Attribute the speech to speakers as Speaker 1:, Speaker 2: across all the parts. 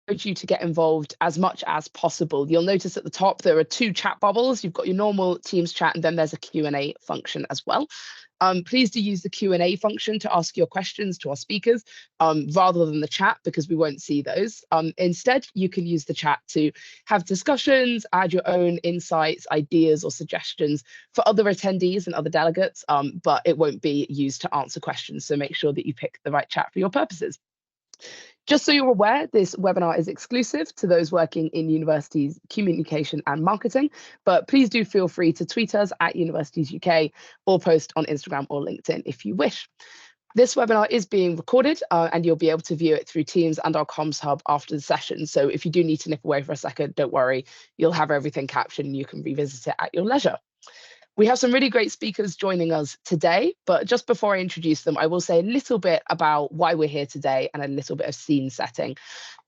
Speaker 1: you to get involved as much as possible. You'll notice at the top there are two chat bubbles. You've got your normal Teams chat, and then there's a Q&A function as well. Please do use the Q&A function to ask your questions to our speakers rather than the chat, because we won't see those. Instead, you can use the chat to have discussions, add your own insights, ideas, or suggestions for other attendees and other delegates, but it won't be used to answer questions. So make sure that you pick the right chat for your purposes. Just so you're aware, this webinar is exclusive to those working in universities communication and marketing, but please do feel free to tweet us at Universities UK or post on Instagram or LinkedIn if you wish. This webinar is being recorded and you'll be able to view it through Teams and our comms hub after the session. So if you do need to nip away for a second, don't worry, you'll have everything captioned and you can revisit it at your leisure. We have some really great speakers joining us today, but just before I introduce them, I will say a little bit about why we're here today and a little bit of scene setting.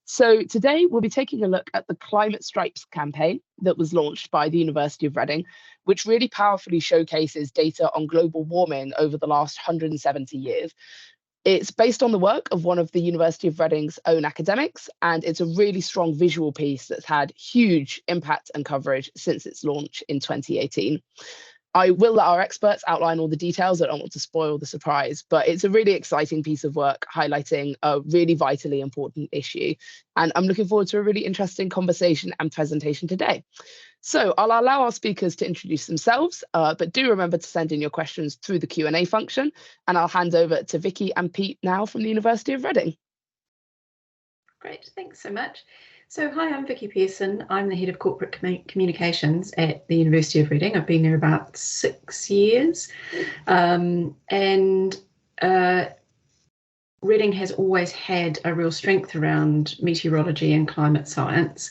Speaker 1: So today we'll be taking a look at the Climate Stripes campaign that was launched by the University of Reading, which really powerfully showcases data on global warming over the last 170 years. It's based on the work of one of the University of Reading's own academics, and it's a really strong visual piece that's had huge impact and coverage since its launch in 2018. I will let our experts outline all the details. I don't want to spoil the surprise, but it's a really exciting piece of work highlighting a really vitally important issue. And I'm looking forward to a really interesting conversation and presentation today. So I'll allow our speakers to introduce themselves, but do remember to send in your questions through the Q&A function. And I'll hand over to Vicky and Pete now from the University of Reading.
Speaker 2: Great, thanks so much. So hi, I'm Vicky Pearson. I'm the Head of Corporate Communications at the University of Reading. I've been there about 6 years. Reading has always had a real strength around meteorology and climate science.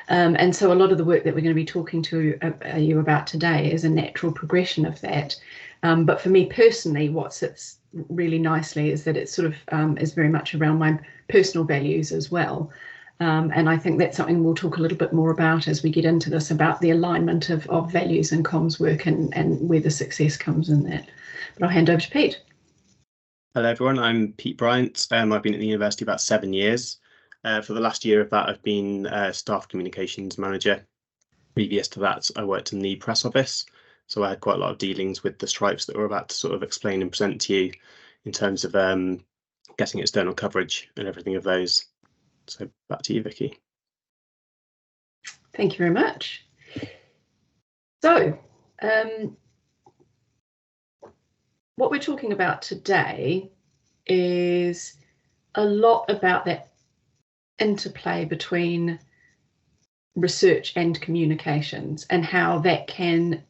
Speaker 2: And so a lot of the work that we're going to be talking to you about today is a natural progression of that. But for me personally, what sits really nicely is that it sort of is very much around my personal values as well. And I think that's something we'll talk a little bit more about as we get into this, about the alignment of values and comms work and where the success comes in that. But I'll hand over to Pete.
Speaker 3: Hello everyone, I'm Pete Bryant. I've been at the university about 7 years. For the last year of that, I've been staff communications manager. Previous to that, I worked in the press office. So I had quite a lot of dealings with the stripes that we're about to sort of explain and present to you in terms of getting external coverage and everything of those. So back to you, Vicky.
Speaker 2: Thank you very much. So what we're talking about today is a lot about that interplay between research and communications and how that can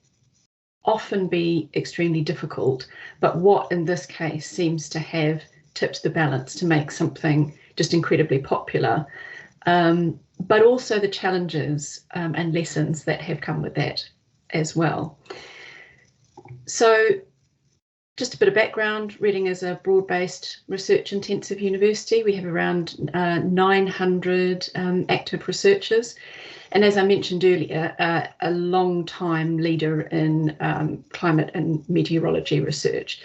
Speaker 2: often be extremely difficult, but what in this case seems to have tipped the balance to make something just incredibly popular, but also the challenges and lessons that have come with that as well. So just a bit of background, Reading is a broad-based research-intensive university. We have around 900 active researchers. And as I mentioned earlier, a long-time leader in climate and meteorology research,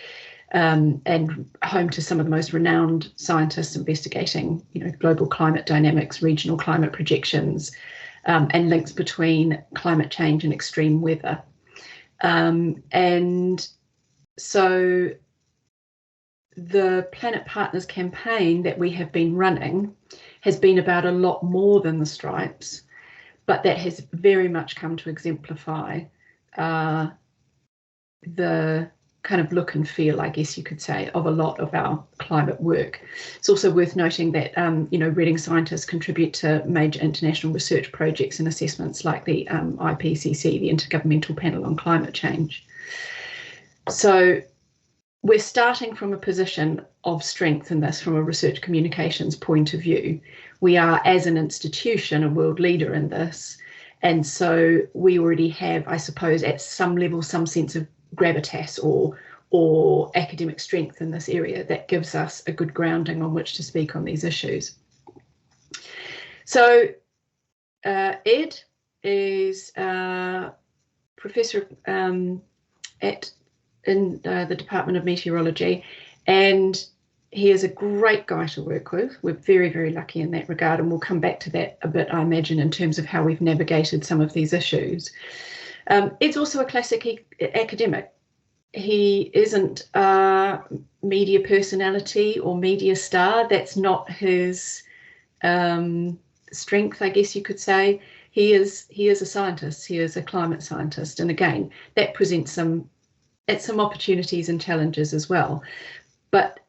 Speaker 2: and home to some of the most renowned scientists investigating, global climate dynamics, regional climate projections, and links between climate change and extreme weather. And so the Planet Partners campaign that we have been running has been about a lot more than the stripes, but that has very much come to exemplify the kind of look and feel, I guess you could say, of a lot of our climate work. It's also worth noting that, Reading scientists contribute to major international research projects and assessments like the IPCC, the Intergovernmental Panel on Climate Change. So we're starting from a position of strength in this from a research communications point of view. We are, as an institution, a world leader in this. And so we already have, I suppose, at some level, some sense of gravitas or academic strength in this area that gives us a good grounding on which to speak on these issues. So Ed is professor in the Department of Meteorology, and He is a great guy to work with. We're very, very lucky in that regard, and we'll come back to that a bit, I imagine, in terms of how we've navigated some of these issues. Ed's also a classic academic. He isn't a media personality or media star. That's not his strength, I guess you could say. He is a scientist. He is a climate scientist, and again, that presents some opportunities and challenges as well. But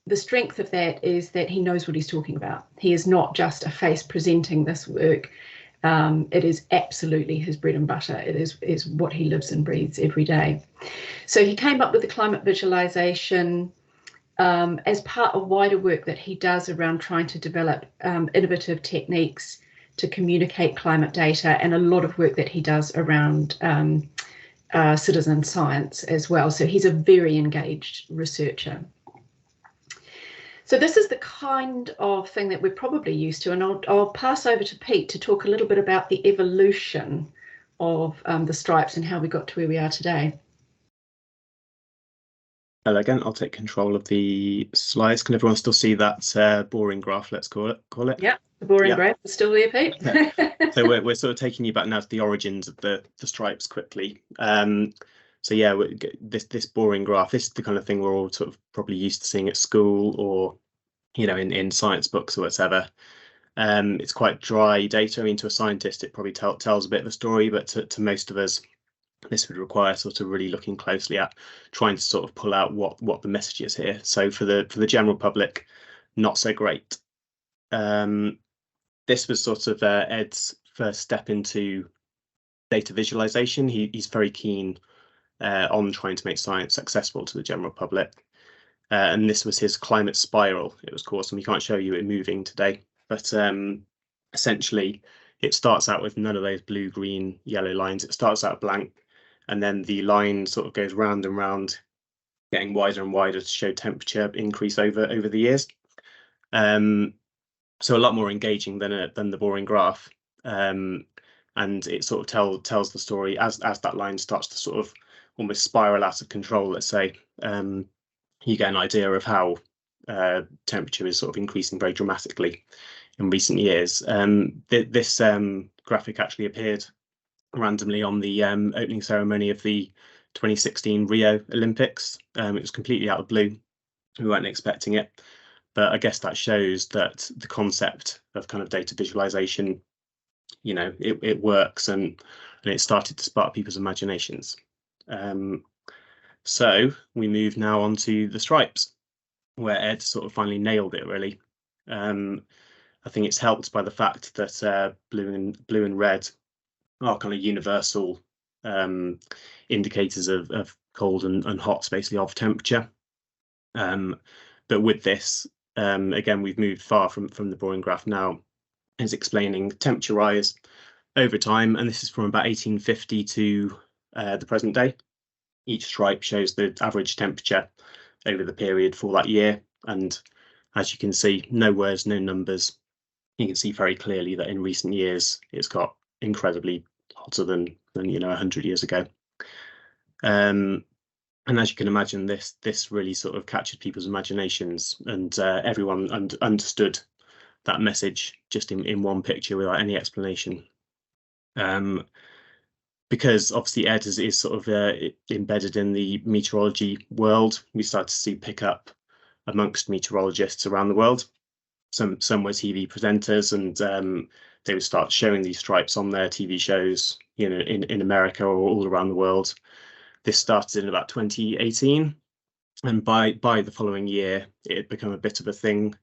Speaker 2: the strength of that is that he knows what he's talking about. He is not just a face presenting this work. It is absolutely his bread and butter. It is what he lives and breathes every day. So he came up with the climate visualization as part of wider work that he does around trying to develop innovative techniques to communicate climate data, and a lot of work that he does around citizen science as well. So he's a very engaged researcher. So this is the kind of thing that we're probably used to, and I'll pass over to Pete to talk a little bit about the evolution of the stripes and how we got to where we are today.
Speaker 3: Hello again, I'll take control of the slides. Can everyone still see that boring graph, let's call it?
Speaker 2: Yeah, the boring graph is still there, Pete.
Speaker 3: Yeah. So we're sort of taking you back now to the origins of the stripes quickly. So yeah, this boring graph, this is the kind of thing we're all sort of probably used to seeing at school, or in science books or whatever. It's quite dry data. I mean, to a scientist, it probably tells a bit of a story, but to most of us, this would require sort of really looking closely at trying to sort of pull out what the message is here. So for the general public, not so great. This was sort of Ed's first step into data visualization. He's very keen on trying to make science accessible to the general public. And this was his climate spiral, it was called, and we can't show you it moving today. But essentially, it starts out with none of those blue, green, yellow lines. It starts out blank, and then the line sort of goes round and round, getting wider and wider to show temperature increase over the years. So a lot more engaging than the boring graph. And it sort of tells the story as that line starts to sort of almost spiral out of control, let's say. You get an idea of how temperature is sort of increasing very dramatically in recent years. This graphic actually appeared randomly on the opening ceremony of the 2016 Rio Olympics. It was completely out of the blue. We weren't expecting it, but I guess that shows that the concept of kind of data visualization, it works, and it started to spark people's imaginations. So we move now on to the stripes, where Ed sort of finally nailed it, really. I think it's helped by the fact that blue and red are kind of universal indicators of cold and hot, basically, of temperature. But with this, again, we've moved far from the boring graph now. It's explaining temperature rise over time, and this is from about 1850 to the present day. Each stripe shows the average temperature over the period for that year, and as you can see, no words, no numbers. You can see very clearly that in recent years it's got incredibly hotter than 100 years ago. And as you can imagine, this really sort of captured people's imaginations, and everyone understood that message just in one picture without any explanation. Because obviously Ed is sort of embedded in the meteorology world, we started to see pick up amongst meteorologists around the world. Some were TV presenters, and they would start showing these stripes on their TV shows, in America or all around the world. This started in about 2018, and by the following year, it had become a bit of a thing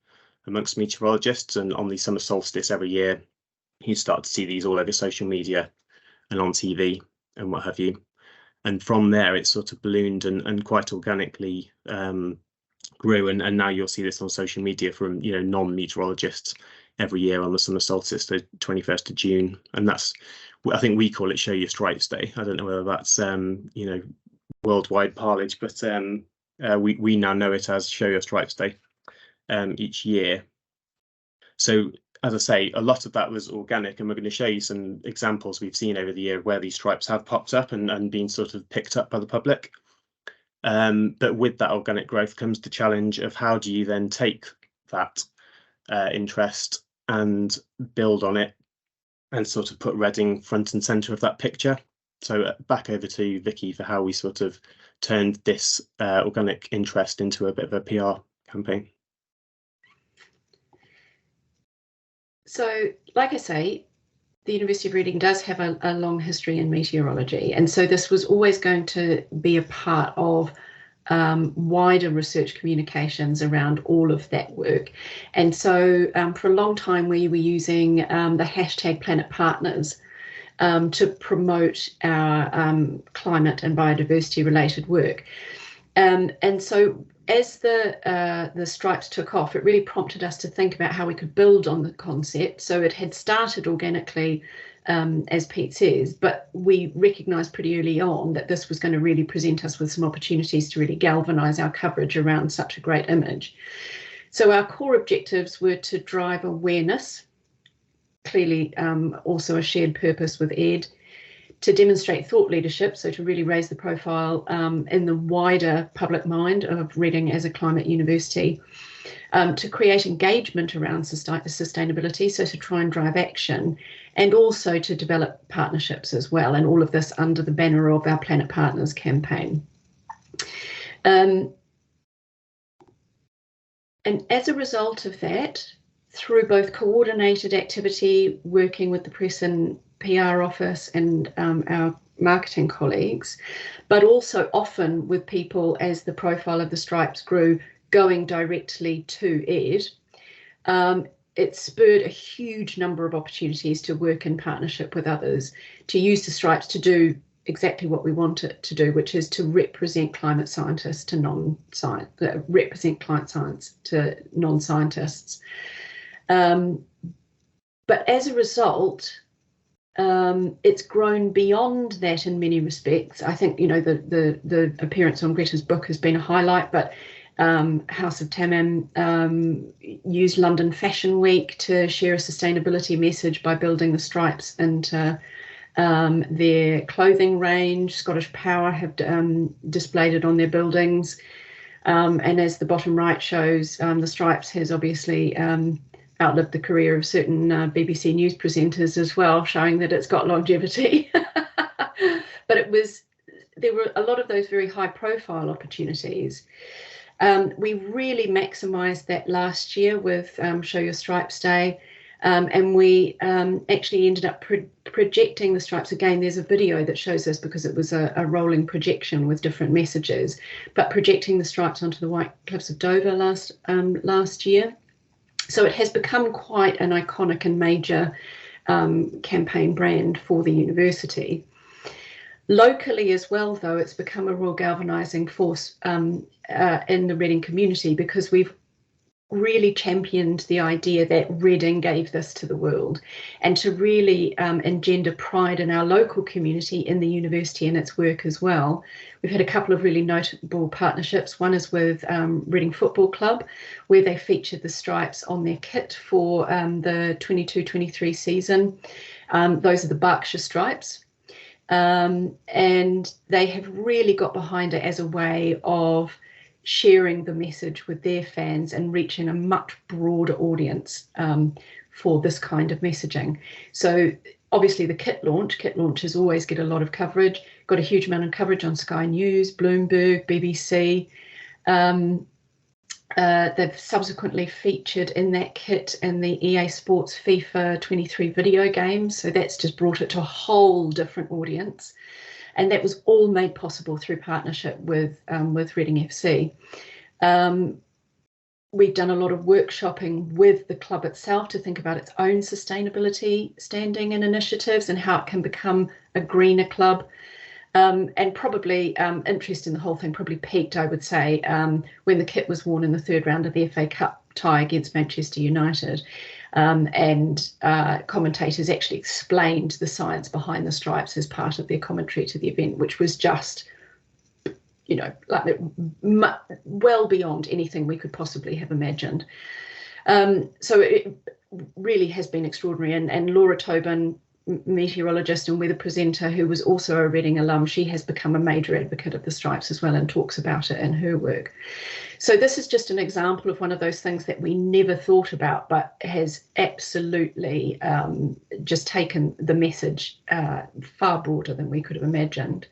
Speaker 3: amongst meteorologists. And on the summer solstice every year, you start to see these all over social media and on TV and what have you. And from there, it sort of ballooned and quite organically grew. And now you'll see this on social media from non-meteorologists every year on the summer solstice, the 21st of June. And that's, I think we call it Show Your Stripes Day. I don't know whether that's worldwide parlage, but we now know it as Show Your Stripes Day each year. So as I say, a lot of that was organic, and we're going to show you some examples we've seen over the year where these stripes have popped up and been sort of picked up by the public. But with that organic growth comes the challenge of how do you then take that interest and build on it and sort of put Reading front and centre of that picture. So back over to Vicky for how we sort of turned this organic interest into a bit of a PR campaign.
Speaker 2: So, like I say, the University of Reading does have a long history in meteorology, and so this was always going to be a part of wider research communications around all of that work. And so for a long time we were using the hashtag Planet Partners to promote our climate and biodiversity related work. And so as the stripes took off, it really prompted us to think about how we could build on the concept. So it had started organically, as Pete says, but we recognised pretty early on that this was going to really present us with some opportunities to really galvanise our coverage around such a great image. So our core objectives were to drive awareness, clearly also a shared purpose with Ed, to demonstrate thought leadership, so to really raise the profile in the wider public mind of Reading as a climate university, to create engagement around sustainability, so to try and drive action, and also to develop partnerships as well, and all of this under the banner of our Planet Partners campaign. And as a result of that, through both coordinated activity, working with the press and PR office and our marketing colleagues, but also often with people as the profile of the stripes grew, going directly to Ed, it spurred a huge number of opportunities to work in partnership with others, to use the stripes to do exactly what we want it to do, which is to represent climate scientists to non-science, represent climate science to non-scientists. But as a result, it's grown beyond that in many respects. I think, you know, the appearance on Greta's book has been a highlight, but House of Tamim used London Fashion Week to share a sustainability message by building the stripes into their clothing range. Scottish Power have displayed it on their buildings. And as the bottom right shows, the stripes has obviously outlived the career of certain BBC News presenters as well, showing that it's got longevity. But there were a lot of those very high profile opportunities. We really maximised that last year with Show Your Stripes Day, and we actually ended up projecting the stripes. Again, there's a video that shows this because it was a rolling projection with different messages, but projecting the stripes onto the White Cliffs of Dover last year. So it has become quite an iconic and major campaign brand for the university. Locally as well, though, it's become a real galvanising force in the Reading community, because we've really championed the idea that Reading gave this to the world, and to really engender pride in our local community, in the university and its work as well. We've had a couple of really notable partnerships. One is with Reading Football Club, where they featured the stripes on their kit for the 22-23 season. Those are the Berkshire stripes. And they have really got behind it as a way of sharing the message with their fans and reaching a much broader audience for this kind of messaging. So obviously the kit launches always get a lot of coverage, got a huge amount of coverage on Sky News, Bloomberg, BBC. They've subsequently featured in that kit in the EA Sports FIFA 23 video games. So that's just brought it to a whole different audience. And that was all made possible through partnership with Reading FC. We've done a lot of workshopping with the club itself to think about its own sustainability standing and initiatives and how it can become a greener club. And probably interest in the whole thing probably peaked, I would say, when the kit was worn in the third round of the FA Cup tie against Manchester United. And commentators actually explained the science behind the stripes as part of their commentary to the event, which was just, you know, like well beyond anything we could possibly have imagined. So it really has been extraordinary. And Laura Tobin meteorologist and weather presenter who was also a Reading alum, she has become a major advocate of the stripes as well and talks about it in her work. So this is just an example of one of those things that we never thought about, but has absolutely just taken the message far broader than we could have imagined.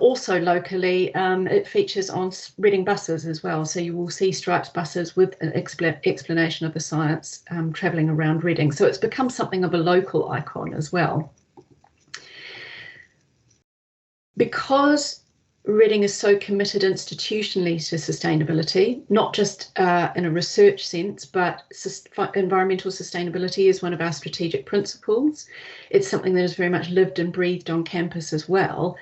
Speaker 2: Also locally, it features on Reading buses as well. So you will see stripes buses with an explanation of the science travelling around Reading. So it's become something of a local icon as well. Because Reading is so committed institutionally to sustainability, not just in a research sense, but environmental sustainability is one of our strategic principles. It's something that is very much lived and breathed on campus as well.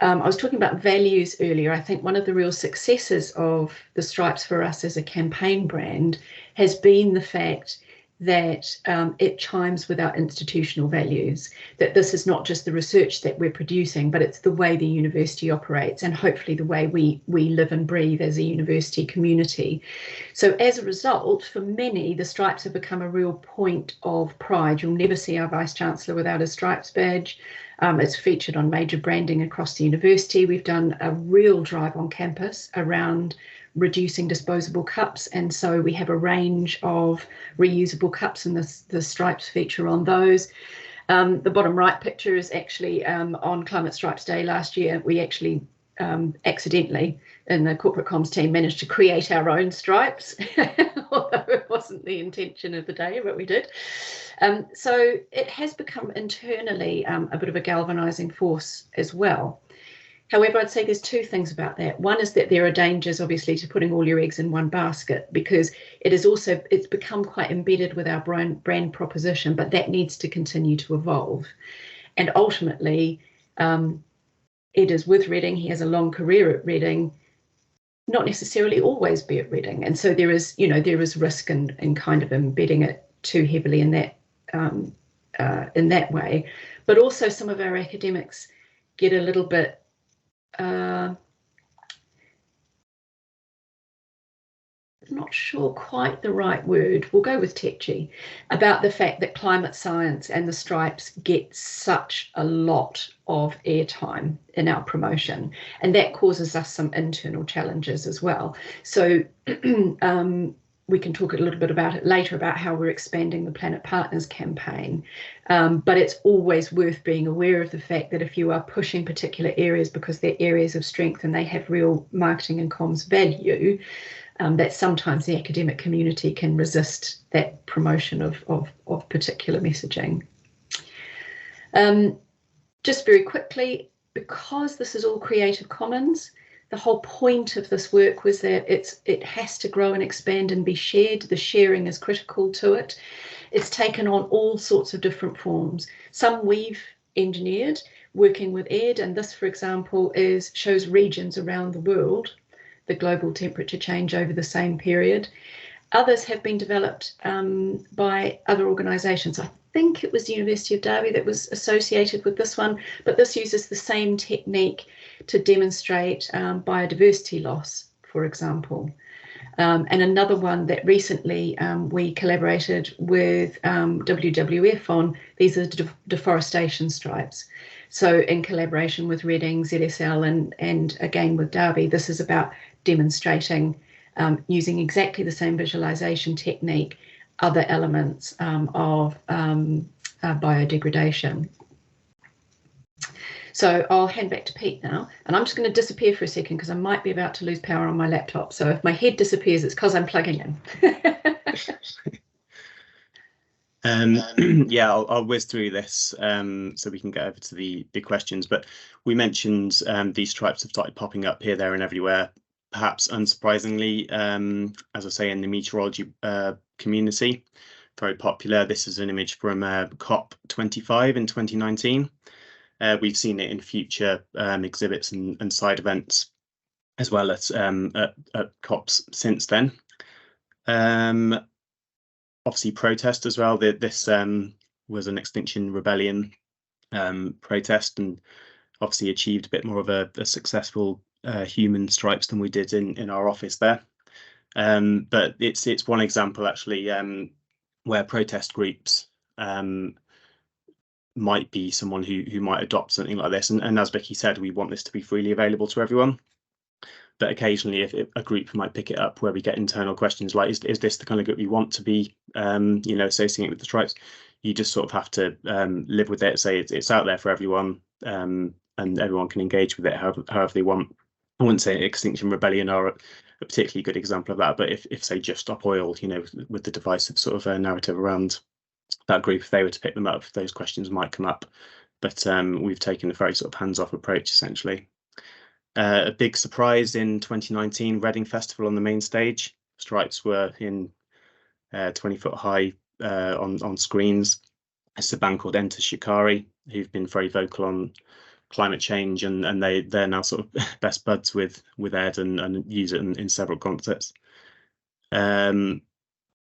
Speaker 2: I was talking about values earlier. I think one of the real successes of the stripes for us as a campaign brand has been the fact that it chimes with our institutional values, that this is not just the research that we're producing, but it's the way the university operates and hopefully the way we live and breathe as a university community. So as a result, for many, the stripes have become a real point of pride. You'll never see our Vice-Chancellor without a stripes badge. It's featured on major branding across the university. We've done a real drive on campus around reducing disposable cups, and so we have a range of reusable cups and the stripes feature on those. The bottom right picture is actually on Climate Stripes Day last year. We actually accidentally in the corporate comms team managed to create our own stripes, although it wasn't the intention of the day, but we did. So it has become internally a bit of a galvanizing force as well. However, I'd say there's two things about that. One is that there are dangers, obviously, to putting all your eggs in one basket, because it's become quite embedded with our brand proposition, but that needs to continue to evolve. And ultimately, it is with Reading. He has a long career at Reading, not necessarily always be at Reading. And so there is risk in kind of embedding it too heavily in that way. But also some of our academics get a little bit not sure quite the right word, we'll go with tetchy, about the fact that climate science and the stripes get such a lot of airtime in our promotion, and that causes us some internal challenges as well. So we can talk a little bit about it later about how we're expanding the Planet Partners campaign. But it's always worth being aware of the fact that if you are pushing particular areas because they're areas of strength and they have real marketing and comms value, that sometimes the academic community can resist that promotion of particular messaging. Just very quickly, because this is all Creative Commons, the whole point of this work was that it has to grow and expand and be shared. The sharing is critical to it. It's taken on all sorts of different forms. Some we've engineered, working with Ed, and this, for example, shows regions around the world, the global temperature change over the same period. Others have been developed by other organisations. I think it was the University of Derby that was associated with this one, but this uses the same technique to demonstrate biodiversity loss, for example. And another one that recently we collaborated with WWF on, these are deforestation stripes. So in collaboration with Reading, ZSL, and again with Derby, this is about demonstrating using exactly the same visualization technique, other elements of biodegradation. So I'll hand back to Pete now, and I'm just going to disappear for a second because I might be about to lose power on my laptop. So if my head disappears, it's because I'm plugging in.
Speaker 3: Yeah, I'll whiz through this so we can get over to the big questions. But we mentioned these stripes have started popping up here, there, and everywhere. Perhaps unsurprisingly, as I say, in the meteorology community, very popular. This is an image from COP25 in 2019. We've seen it in future exhibits and side events, as well as at COPs since then. Obviously, protest as well. This was an Extinction Rebellion protest, and obviously achieved a bit more of a successful human stripes than we did in our office there. But it's one example actually where protest groups might be someone who might adopt something like this. And as Vicky said, we want this to be freely available to everyone. But occasionally, if a group might pick it up where we get internal questions like, is this the kind of group you want to be, associating with the stripes? You just sort of have to live with it, say it's out there for everyone, and everyone can engage with it however they want. I wouldn't say Extinction Rebellion are a particularly good example of that, but if say Just Stop Oil, with the divisive sort of narrative around that group, if they were to pick them up, those questions might come up. But we've taken a very sort of hands-off approach, essentially. A big surprise in 2019, Reading Festival on the main stage. Stripes were in 20-foot high on screens. It's a band called Enter Shikari, who've been very vocal on climate change, and they're now sort of best buds with Ed and use it in several concerts. In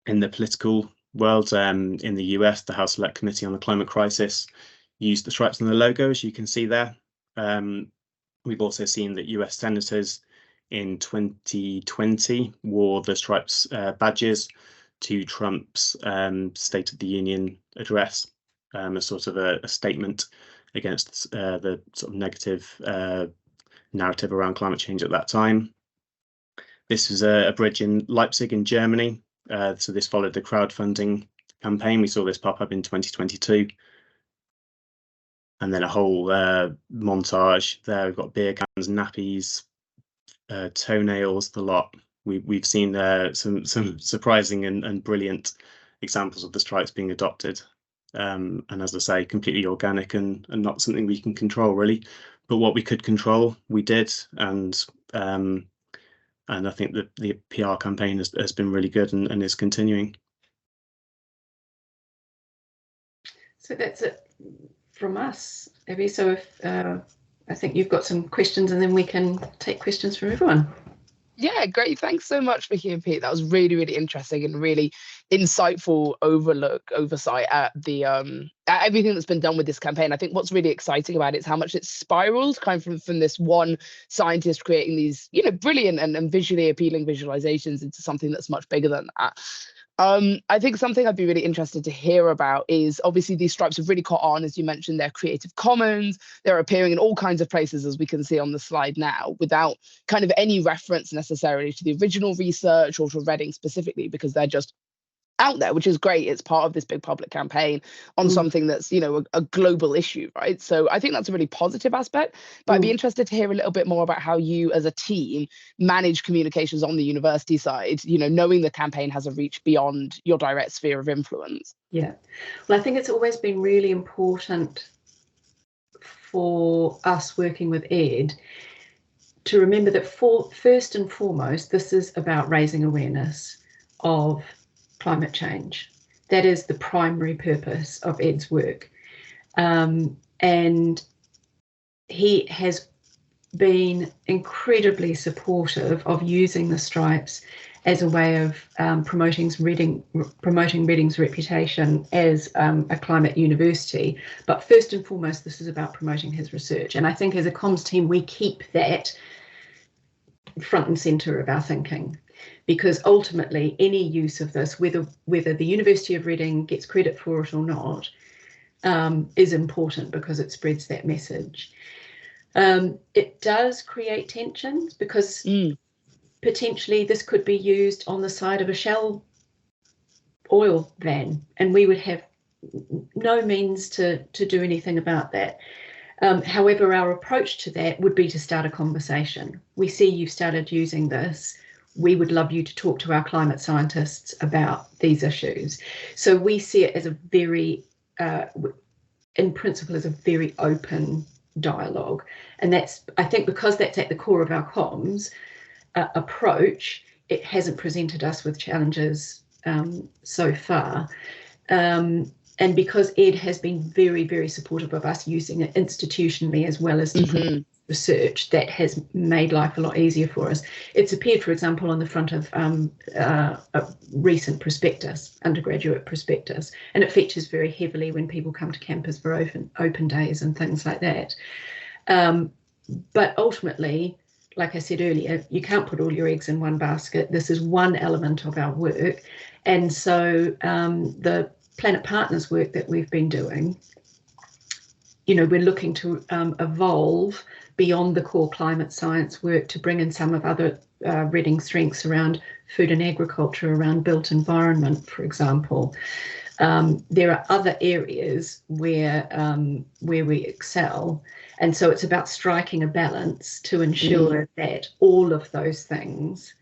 Speaker 3: the political world, in the US, the House Select Committee on the Climate Crisis used the stripes on the logo, as you can see there. We've also seen that US senators in 2020 wore the stripes badges to Trump's State of the Union address, as sort of a statement against the sort of negative narrative around climate change at that time. This was a bridge in Leipzig in Germany. So this followed the crowdfunding campaign. We saw this pop up in 2022. And then a whole montage there. We've got beer cans, nappies, toenails, the lot. We've seen some surprising and brilliant examples of the stripes being adopted. And as I say, completely organic and not something we can control really. But what we could control, we did. And I think that the PR campaign has been really good and is continuing.
Speaker 2: So that's it from us, Abby. So if I think you've got some questions, and then we can take questions from everyone.
Speaker 1: Yeah, great. Thanks so much, Vicky and Pete. That was really, really interesting and really insightful oversight at the at everything that's been done with this campaign. I think what's really exciting about it is how much it's spiraled kind of from this one scientist creating these, brilliant and visually appealing visualizations into something that's much bigger than that. I think something I'd be really interested to hear about is obviously these stripes have really caught on, as you mentioned, they're Creative Commons, they're appearing in all kinds of places, as we can see on the slide now, without kind of any reference necessarily to the original research or to Reading specifically, because they're just out there, which is great. It's part of this big public campaign on something that's, a global issue, right? So I think that's a really positive aspect, but I'd be interested to hear a little bit more about how you as a team manage communications on the university side, knowing the campaign has a reach beyond your direct sphere of influence.
Speaker 2: Yeah, well, I think it's always been really important for us working with Ed to remember that first and foremost, this is about raising awareness of climate change. That is the primary purpose of Ed's work. And he has been incredibly supportive of using the stripes as a way of promoting Reading's reputation as a climate university. But first and foremost, this is about promoting his research. And I think as a comms team, we keep that front and centre of our thinking, because ultimately any use of this, whether the University of Reading gets credit for it or not, is important because it spreads that message. It does create tensions because potentially this could be used on the side of a Shell oil van, and we would have no means to do anything about that. However, our approach to that would be to start a conversation. We see you've started using this. We would love you to talk to our climate scientists about these issues. So we see it as a very, in principle, as a very open dialogue. And that's, I think, because that's at the core of our comms approach, it hasn't presented us with challenges so far. And because Ed has been very, very supportive of us using it institutionally as well as research, that has made life a lot easier for us. It's appeared, for example, on the front of a recent prospectus, undergraduate prospectus, and it features very heavily when people come to campus for open days and things like that. But ultimately, like I said earlier, you can't put all your eggs in one basket. This is one element of our work. And so the Planet Partners work that we've been doing we're looking to evolve beyond the core climate science work to bring in some of other Reading strengths around food and agriculture, around built environment, for example. There are other areas where we excel, and so it's about striking a balance to ensure that all of those things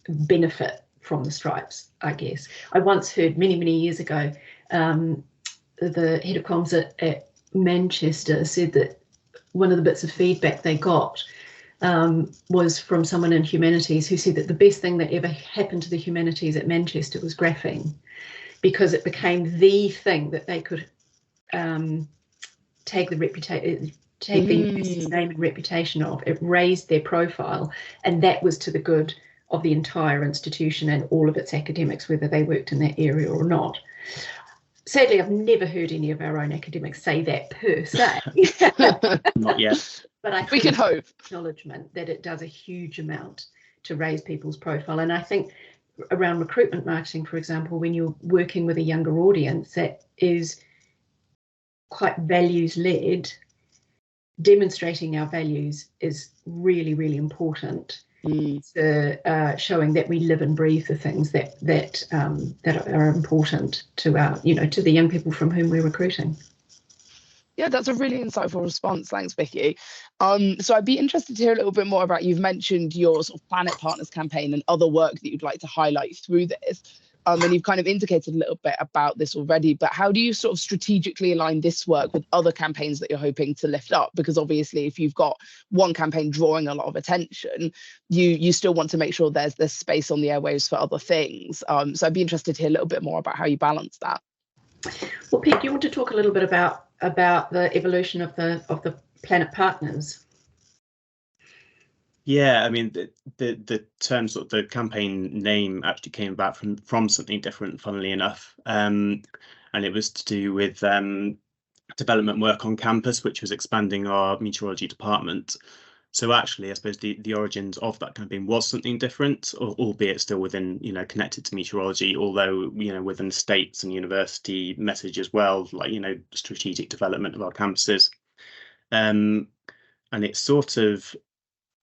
Speaker 2: benefit from the stripes, I guess. I once heard many years ago, the head of comms at Manchester said that one of the bits of feedback they got was from someone in humanities who said that the best thing that ever happened to the humanities at Manchester was graphene, because it became the thing that they could take the university's name and reputation of. It raised their profile, and that was to the good of the entire institution and all of its academics, whether they worked in that area or not. Sadly, I've never heard any of our own academics say that per se.
Speaker 3: Not yet.
Speaker 2: But I think
Speaker 1: we can hope.
Speaker 2: Acknowledgement that it does a huge amount to raise people's profile. And I think around recruitment marketing, for example, when you're working with a younger audience that is quite values-led, demonstrating our values is really, really important. To showing that we live and breathe the things that are important to our, to the young people from whom we're recruiting.
Speaker 1: Yeah, that's a really insightful response. Thanks, Vicky. So I'd be interested to hear a little bit more about, you've mentioned your sort of Planet Partners campaign and other work that you'd like to highlight through this. And you've kind of indicated a little bit about this already, but how do you sort of strategically align this work with other campaigns that you're hoping to lift up? Because obviously, if you've got one campaign drawing a lot of attention, you still want to make sure there's this space on the airwaves for other things. So I'd be interested to hear a little bit more about how you balance that.
Speaker 2: Well, Pete, do you want to talk a little bit about the evolution of the Planet Partners?
Speaker 3: Yeah, I mean, the term, sort of the campaign name, actually came about from something different, funnily enough, and it was to do with development work on campus, which was expanding our meteorology department. So actually, I suppose the origins of that campaign was something different, albeit still within, connected to meteorology, although, within the states and university message as well, like, strategic development of our campuses. And it sort of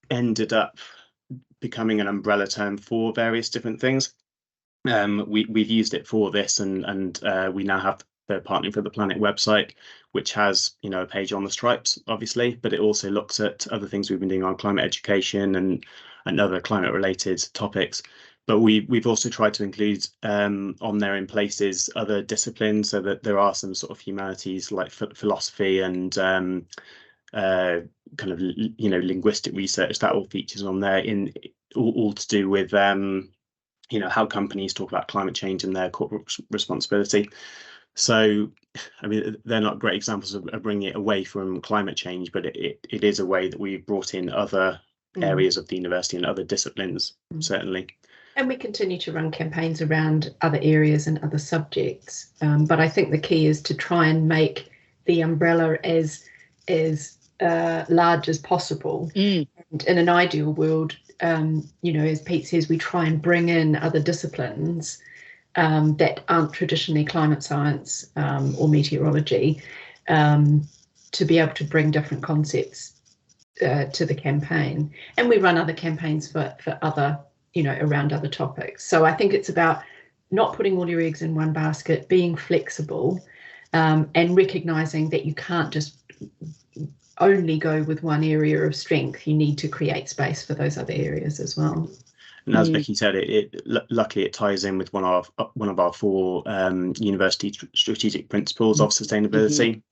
Speaker 3: ended up becoming an umbrella term for various different things. We've used it for this, and we now have the Partnering for the Planet website, which has a page on the stripes, obviously, but it also looks at other things we've been doing on climate education and other climate related topics. But we've also tried to include on there in places other disciplines, so that there are some sort of humanities like philosophy and kind of linguistic research that all features on there, in all to do with how companies talk about climate change and their corporate responsibility. So I mean, they're not great examples of bringing it away from climate change, but it is a way that we've brought in other areas of the university and other disciplines, certainly.
Speaker 2: And we continue to run campaigns around other areas and other subjects, but I think the key is to try and make the umbrella as large as possible. And in an ideal world, as Pete says, we try and bring in other disciplines that aren't traditionally climate science or meteorology, to be able to bring different concepts to the campaign. And we run other campaigns for other, around other topics. So I think it's about not putting all your eggs in one basket, being flexible, and recognizing that you can't just only go with one area of strength. You need to create space for those other areas as well.
Speaker 3: And as Vicky said, luckily it ties in with one of our 4 university strategic principles of sustainability.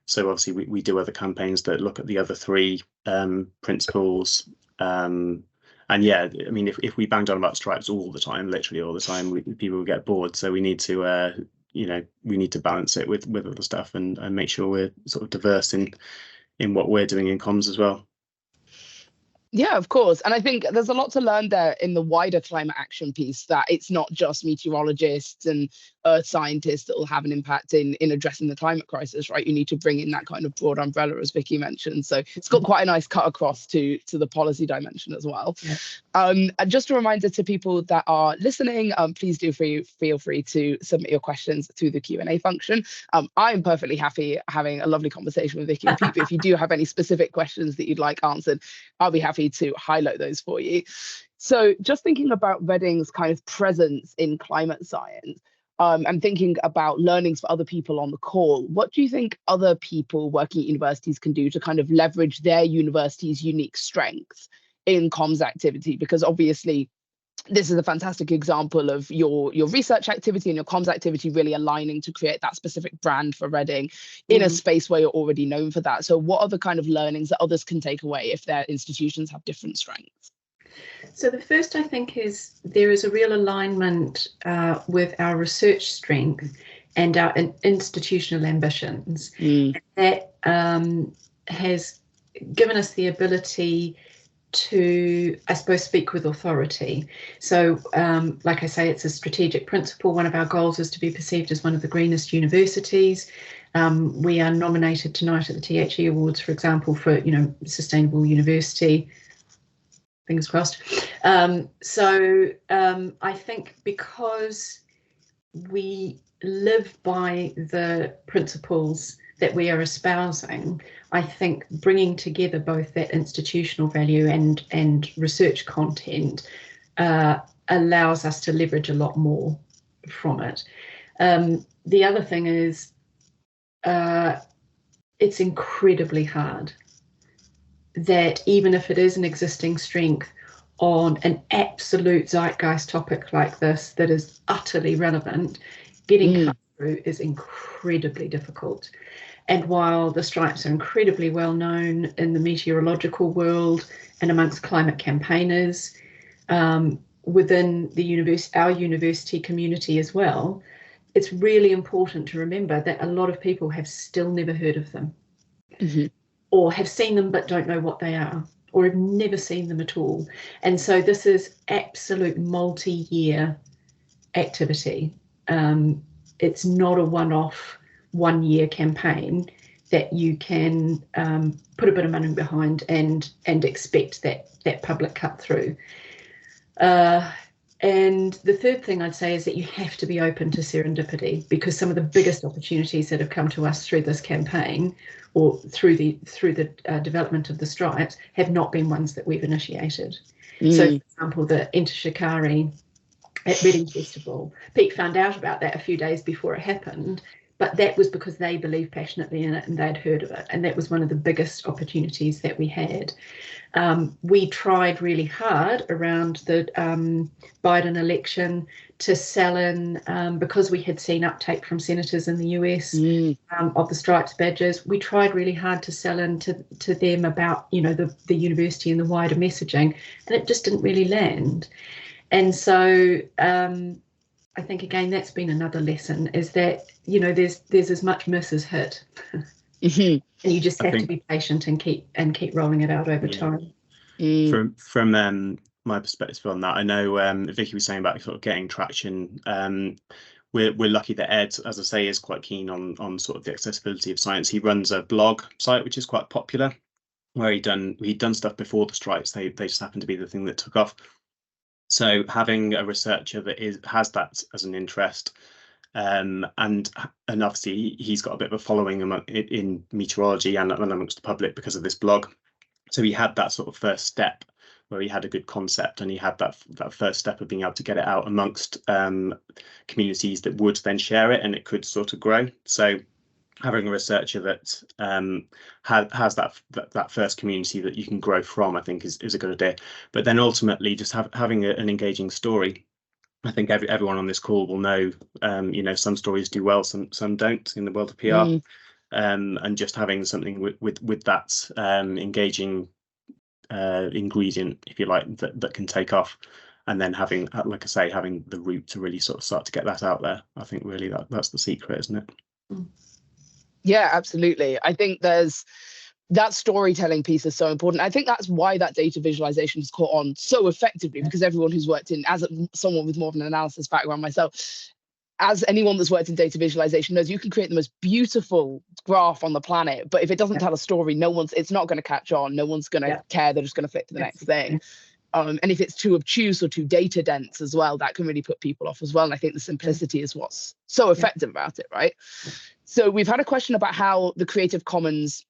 Speaker 3: So obviously we do other campaigns that look at the other 3 principles. And yeah, I mean, if we banged on about stripes all the time, literally all the time, people will get bored. So we need to we need to balance it with other stuff and make sure we're sort of diverse in what we're doing in comms as well.
Speaker 1: Yeah, of course. And I think there's a lot to learn there in the wider climate action piece, that it's not just meteorologists and earth scientists that will have an impact in addressing the climate crisis, right? You need to bring in that kind of broad umbrella, as Vicky mentioned. So it's got quite a nice cut across to the policy dimension as well.
Speaker 2: Yeah.
Speaker 1: And just a reminder to people that are listening, please do feel free to submit your questions through the Q&A function. I'm perfectly happy having a lovely conversation with Vicky and Pete, but if you do have any specific questions that you'd like answered, I'll be happy to highlight those for you. So just thinking about Reading's kind of presence in climate science, and thinking about learnings for other people on the call, what do you think other people working at universities can do to kind of leverage their university's unique strengths in comms activity? Because obviously, this is a fantastic example of your research activity and your comms activity really aligning to create that specific brand for Reading in a space where you're already known for that. So what are the kind of learnings that others can take away if their institutions have different strengths?
Speaker 2: So the first, I think, is there is a real alignment with our research strength and our institutional ambitions. That has given us the ability to, I suppose, speak with authority. So, like I say, it's a strategic principle. One of our goals is to be perceived as one of the greenest universities. We are nominated tonight at the THE Awards, for example, for sustainable university. Fingers crossed. I think because we live by the principles that we are espousing, I think bringing together both that institutional value and research content allows us to leverage a lot more from it. The other thing is it's incredibly hard that even if it is an existing strength on an absolute zeitgeist topic like this that is utterly relevant, getting cut through is incredibly difficult. And while the stripes are incredibly well known in the meteorological world and amongst climate campaigners, within our university community as well, it's really important to remember that a lot of people have still never heard of them. Or have seen them but don't know what they are, or have never seen them at all. And so this is absolute multi-year activity. It's not a one-off, one-year campaign that you can put a bit of money behind and expect that public cut through. And the third thing I'd say is that you have to be open to serendipity, because some of the biggest opportunities that have come to us through this campaign or through the development of the stripes have not been ones that we've initiated. So, for example, the Enter Shikari at Reading Festival, Pete found out about that a few days before it happened, but that was because they believed passionately in it and they'd heard of it, and that was one of the biggest opportunities that we had. We tried really hard around the Biden election to sell in, because we had seen uptake from senators in the US of the stripes badges. We tried really hard to sell in to them about, the university and the wider messaging, and it just didn't really land. And so I think, again, that's been another lesson, is that, there's as much miss as hit. And you just have to be patient and keep rolling it out over time.
Speaker 3: From my perspective on that, I know Vicky was saying about sort of getting traction. We're lucky that Ed, as I say, is quite keen on sort of the accessibility of science. He runs a blog site which is quite popular, where he'd done stuff before the strikes. They just happened to be the thing that took off. So having a researcher that has that as an interest, and obviously he's got a bit of a following in meteorology and amongst the public because of this blog. So he had that sort of first step where he had a good concept, and he had that first step of being able to get it out amongst communities that would then share it, and it could sort of grow. So having a researcher that has that first community that you can grow from, I think is a good idea. But then ultimately just having an engaging story. I think everyone on this call will know, some stories do well, some don't in the world of PR. And just having something with that engaging ingredient, if you like, that can take off, and then having, like I say, having the route to really sort of start to get that out there. I think really that's the secret, isn't it?
Speaker 1: Yeah, absolutely. I think that storytelling piece is so important. I think that's why that data visualization has caught on so effectively, because everyone who's worked in, as someone with more of an analysis background myself, as anyone that's worked in data visualization knows, you can create the most beautiful graph on the planet, but if it doesn't tell a story, it's not going to catch on. No one's going to care. They're just going to flip to the next thing. And if it's too obtuse or too data dense as well, that can really put people off as well. And I think the simplicity is what's so effective about it, right? So we've had a question about how the Creative Commons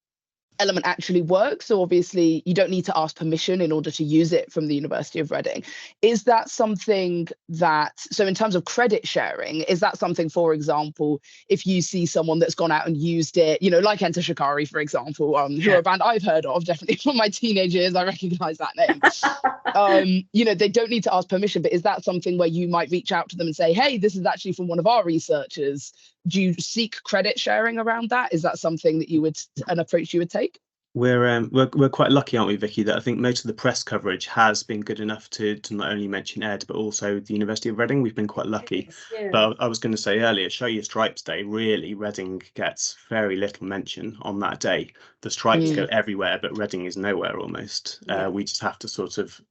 Speaker 1: element actually works. So obviously you don't need to ask permission in order to use it from the University of Reading. Is that something that, so in terms of credit sharing, is that something, for example, if you see someone that's gone out and used it, you know, like Enter Shikari, for example, who are a band I've heard of, definitely from my teenage years, I recognize that name. You know, they don't need to ask permission, but is that something where you might reach out to them and say, hey, this is actually from one of our researchers? Do you seek credit sharing around that? Is that something that you would, an approach you would take?
Speaker 3: We're quite lucky, aren't we, Vicky, that I think most of the press coverage has been good enough to not only mention Ed, but also the University of Reading. We've been quite lucky. But I was going to say earlier, Show Your Stripes Day, really, Reading gets very little mention on that day. The stripes go everywhere, but Reading is nowhere almost. We just have to sort of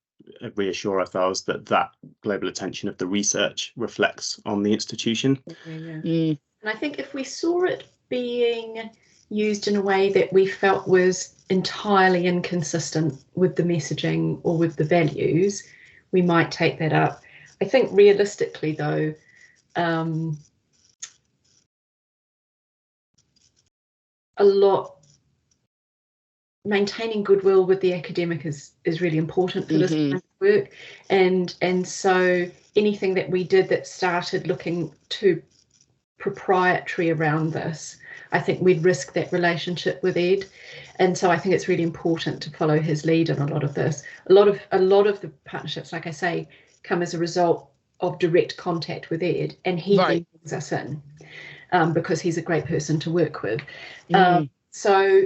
Speaker 3: reassure ourselves that that global attention of the research reflects on the institution.
Speaker 2: And I think if we saw it being used in a way that we felt was entirely inconsistent with the messaging or with the values, we might take that up. I think realistically, though, maintaining goodwill with the academic is really important for this kind of work, and so anything that we did that started looking too proprietary around this, I think we'd risk that relationship with Ed, and so I think it's really important to follow his lead in a lot of this. A lot of the partnerships, like I say, come as a result of direct contact with Ed, and he brings us in because he's a great person to work with. So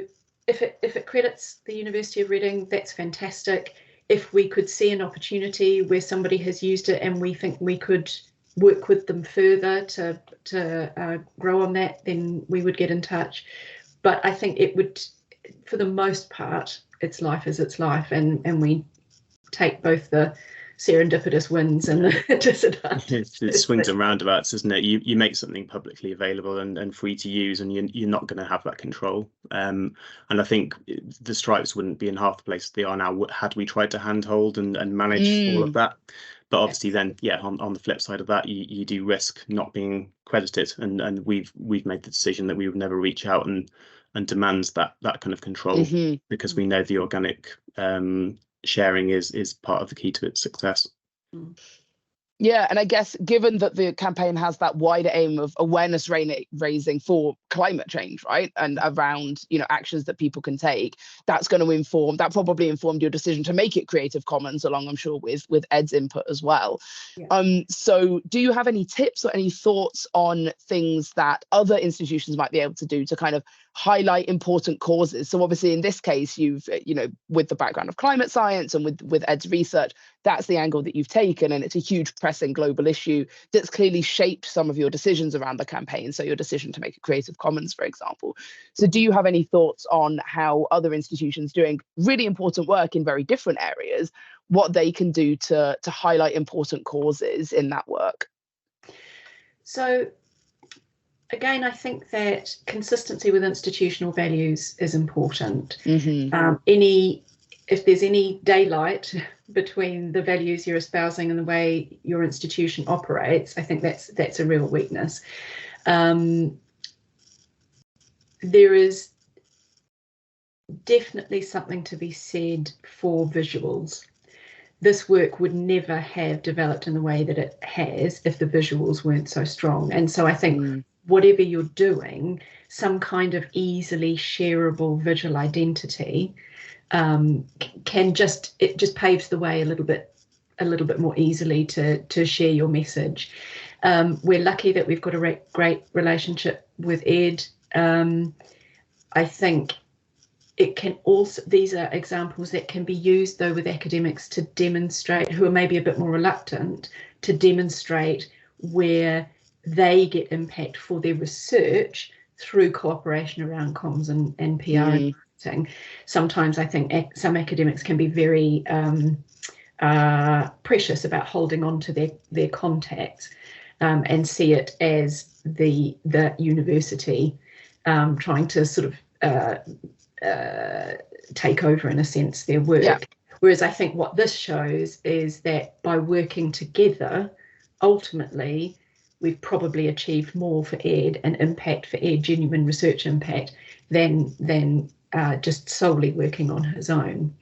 Speaker 2: if it credits the University of Reading, that's fantastic. If we could see an opportunity where somebody has used it and we think we could work with them further to grow on that, then we would get in touch. But I think it would, for the most part, its life is its life, and we take both the serendipitous wins and the disadvantages.
Speaker 3: It swings and roundabouts, isn't it? You make something publicly available and free to use, and you're not going to have that control. And I think the stripes wouldn't be in half the places they are now had we tried to handhold and manage all of that. But obviously then, on the flip side of that, you do risk not being credited, and we've made the decision that we would never reach out and demand that kind of control, because we know the organic sharing is part of the key to its success.
Speaker 1: Yeah, and I guess given that the campaign has that wider aim of awareness raising for climate change, right, and around, you know, actions that people can take, that's going to probably informed your decision to make it Creative Commons, along, I'm sure, with Ed's input as well. So do you have any tips or any thoughts on things that other institutions might be able to do to kind of highlight important causes? So obviously in this case, you've, you know, with the background of climate science and with Ed's research, that's the angle that you've taken, and it's a huge pressing global issue that's clearly shaped some of your decisions around the campaign. So your decision to make a Creative Commons, for example. So do you have any thoughts on how other institutions doing really important work in very different areas, what they can do to highlight important causes in that work?
Speaker 2: So again, I think that consistency with institutional values is important. If there's any daylight between the values you're espousing and the way your institution operates, I think that's a real weakness. There is definitely something to be said for visuals. This work would never have developed in the way that it has if the visuals weren't so strong. And so I think whatever you're doing, some kind of easily shareable visual identity just paves the way a little bit more easily to share your message. We're lucky that we've got a great relationship with Ed. I think it can also, these are examples that can be used though with academics to demonstrate, who are maybe a bit more reluctant, to demonstrate where they get impact for their research through cooperation around comms and PR and marketing. Sometimes I think some academics can be very precious about holding on to their contacts. and see it as the university trying to sort of take over, in a sense, their work.
Speaker 1: Yeah.
Speaker 2: Whereas I think what this shows is that by working together, ultimately, we've probably achieved more for Ed and impact for Ed, genuine research impact, than just solely working on his own.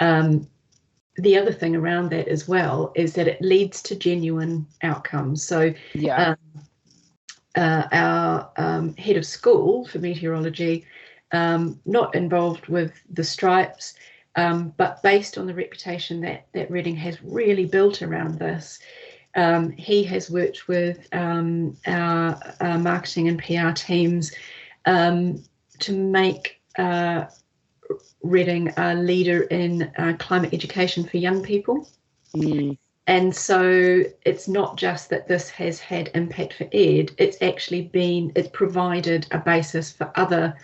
Speaker 2: The other thing around that as well is that it leads to genuine outcomes. So
Speaker 1: Yeah.
Speaker 2: Our head of school for meteorology, not involved with the stripes, but based on the reputation that Reading has really built around this, he has worked with our marketing and PR teams to make Reading a leader in climate education for young people. And so it's not just that this has had impact for Ed, it's provided a basis for other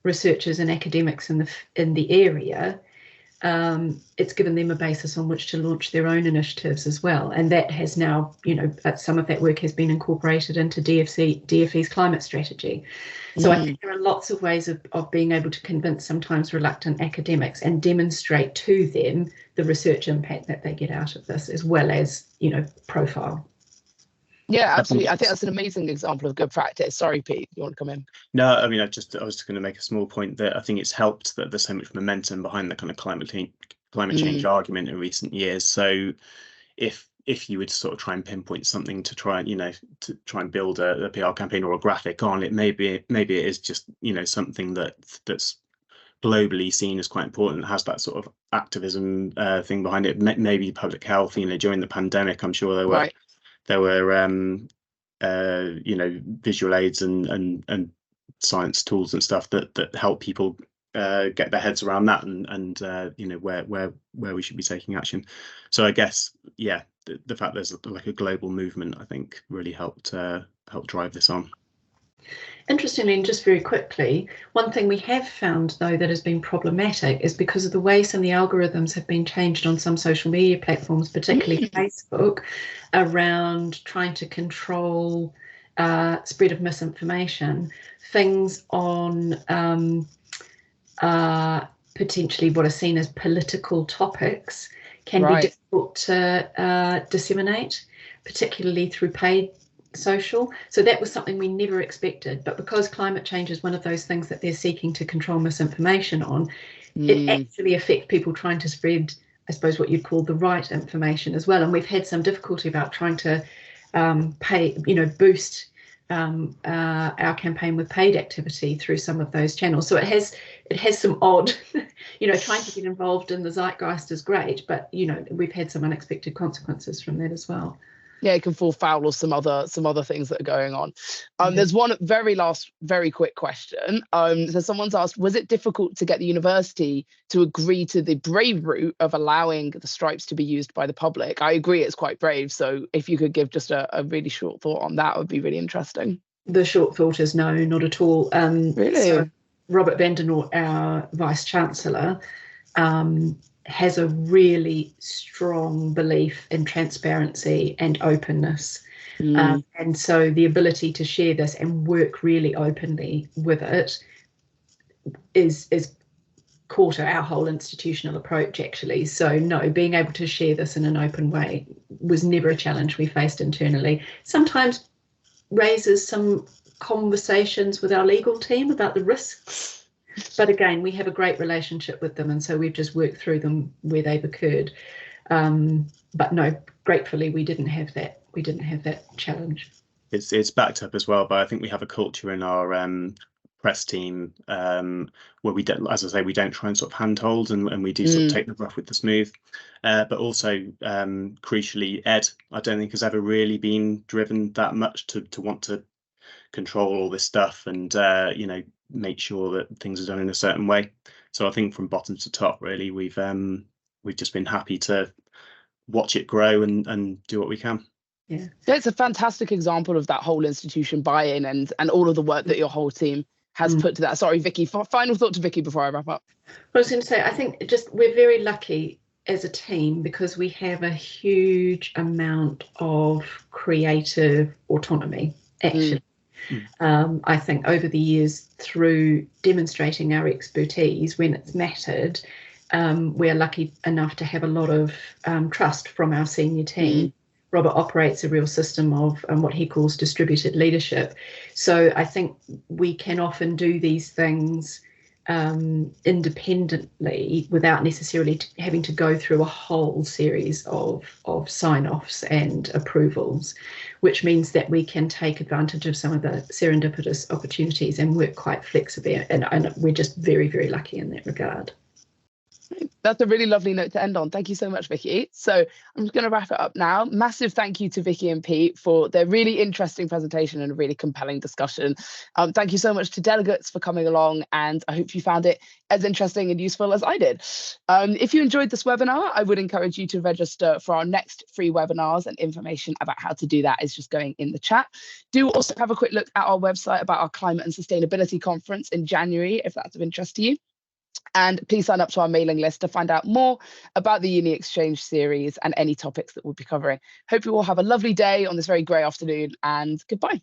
Speaker 2: researchers and academics in the area. It's given them a basis on which to launch their own initiatives as well. And that has now, some of that work has been incorporated into DFE's climate strategy. So I think there are lots of ways of being able to convince sometimes reluctant academics and demonstrate to them the research impact that they get out of this, as well as, profile.
Speaker 1: Yeah, absolutely. I think that's an amazing example of good practice. Sorry, Pete, you want to come in?
Speaker 3: No, I mean, I was just going to make a small point that I think it's helped that there's so much momentum behind the kind of climate change argument in recent years. So if you would sort of try and pinpoint something to try and build a PR campaign or a graphic on it, maybe it is just something that's globally seen as quite important, has that sort of activism thing behind it. Maybe public health. During the pandemic, I'm sure there were visual aids and science tools and stuff that help people get their heads around that and where we should be taking action. So I guess the fact there's like a global movement, I think, really helped drive this on.
Speaker 2: Interestingly, and just very quickly, one thing we have found, though, that has been problematic is because of the way some of the algorithms have been changed on some social media platforms, particularly Facebook, around trying to control spread of misinformation. Things on potentially what are seen as political topics can be difficult to disseminate, particularly through paid social. So that was something we never expected, but because climate change is one of those things that they're seeking to control misinformation on, it actually affects people trying to spread, I suppose, what you'd call the right information as well. And we've had some difficulty about trying to boost our campaign with paid activity through some of those channels. So it has some odd, trying to get involved in the zeitgeist is great, but we've had some unexpected consequences from that as well.
Speaker 1: Yeah, it can fall foul of some other things that are going on. There's one very quick question. So someone's asked, was it difficult to get the university to agree to the brave route of allowing the stripes to be used by the public? I agree, it's quite brave. So if you could give just a really short thought on that, would be really interesting.
Speaker 2: The short thought is no, not at all.
Speaker 1: Really?
Speaker 2: So Robert Vandernoort, our Vice Chancellor, has a really strong belief in transparency and openness. And so the ability to share this and work really openly with it is core to our whole institutional approach, actually. So no, being able to share this in an open way was never a challenge we faced internally. Sometimes raises some conversations with our legal team about the risks. But again, we have a great relationship with them, and so we've just worked through them where they've occurred. But no, gratefully, we didn't have that. We didn't have that challenge.
Speaker 3: It's backed up as well, but I think we have a culture in our press team where we don't, as I say, we don't try and sort of handhold, and we do sort of take the rough with the smooth. But also, crucially, Ed, I don't think has ever really been driven that much to want to control all this stuff and make sure that things are done in a certain way. So I think from bottom to top, really, we've just been happy to watch it grow and do what we can.
Speaker 1: Yeah, it's a fantastic example of that whole institution buy-in and all of the work that your whole team has put to that. Sorry, Vicky, final thought to Vicky before I wrap up.
Speaker 2: I was going to say, I think we're very lucky as a team because we have a huge amount of creative autonomy, actually. I think over the years, through demonstrating our expertise when it's mattered, we're lucky enough to have a lot of trust from our senior team. Robert operates a real system of what he calls distributed leadership. So I think we can often do these things independently without necessarily having to go through a whole series of sign-offs and approvals, which means that we can take advantage of some of the serendipitous opportunities and work quite flexibly. And we're just very, very lucky in that regard.
Speaker 1: That's a really lovely note to end on. Thank you so much, Vicky. So I'm just going to wrap it up now. Massive thank you to Vicky and Pete for their really interesting presentation and a really compelling discussion. Thank you so much to delegates for coming along, and I hope you found it as interesting and useful as I did. If you enjoyed this webinar, I would encourage you to register for our next free webinars, and information about how to do that is just going in the chat. Do also have a quick look at our website about our climate and sustainability conference in January, if that's of interest to you. And please sign up to our mailing list to find out more about the Uni Exchange series and any topics that we'll be covering. Hope you all have a lovely day on this very grey afternoon, and goodbye.